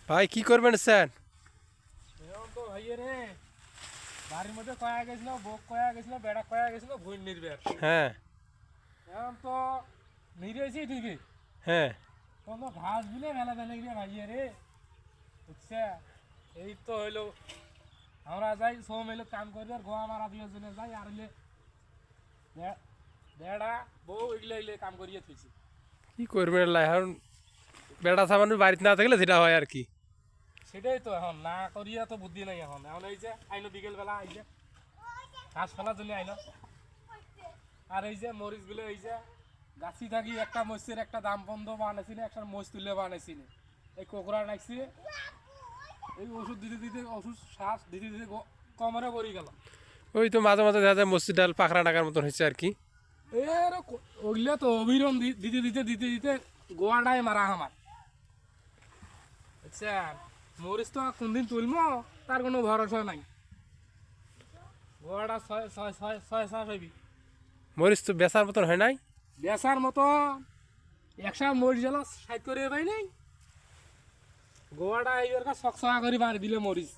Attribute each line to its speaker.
Speaker 1: ভাই কি করবেন স্যার?
Speaker 2: এখন তো ভাইয়ে রে বাড়ির মধ্যে কয়া গেছিল, বক কয়া গেছিল, বেড়া কয়া গেছিল, ভুই নির্বের।
Speaker 1: হ্যাঁ
Speaker 2: এখন তো নিরেছি ঠিকই,
Speaker 1: হ্যাঁ।
Speaker 2: তখন তো ঘাস বিলে মেলা মেলে গিয়ে ভাইয়ে রে, বুঝছে? এই তো হইলো আমরা যাই সব মিলে কাম করবে, আর গোয়া মারা দিয়ে জন্য যাই, আর হইলে বেড়া বউ এগুলো এগুলো কাম করিয়ে থুইছি।
Speaker 1: কি করবেন লাই এখন? বেড়া সামান্য বাড়িতে না থাকলে যেটা হয় আর কি।
Speaker 2: সেটাই তো, এখন না করিয়া তো বুদ্ধি নাই। এখন এখন এই যে আইলো বিকেলবেলা, এই যে ঘাস ফেলার জন্য আইলো, আর এই যে মরিচগুলো এই যে গাছি থাকি একটা মরিচের একটা দাম বন্ধ বানাইছি না, একটা মরিচ তুলে বানাইছি না, এই কোকড়া নাইছি, এই ওষুধ দিতে দিতে ওষুধ শ্বাস দিতে দিতে কমরে পড়ি গেল।
Speaker 1: ওই তো মাঝে মাঝে দেখা যায় মসজিদ ডাল পাখরা টাকার মতন হয়েছে আর কি।
Speaker 2: এর ওইগুলো তো অবিরম দিতে দিতে দিতে দিতে গোয়াটাই মারা আমার। আচ্ছা, মরিচ তো কোনদিন তুলবো তার কোনো ভরসা নাই। গোয়াটা ছয় ছয় ছয় ছয় চাষ হইবি,
Speaker 1: মরিচ তো বেচার মতন হয় নাই।
Speaker 2: বেচার মতো একশো মরিচ গেল সাইড করে পাই নাই। গোয়াটা এইবার ছকছকা করে মারি দিলে মরিচ।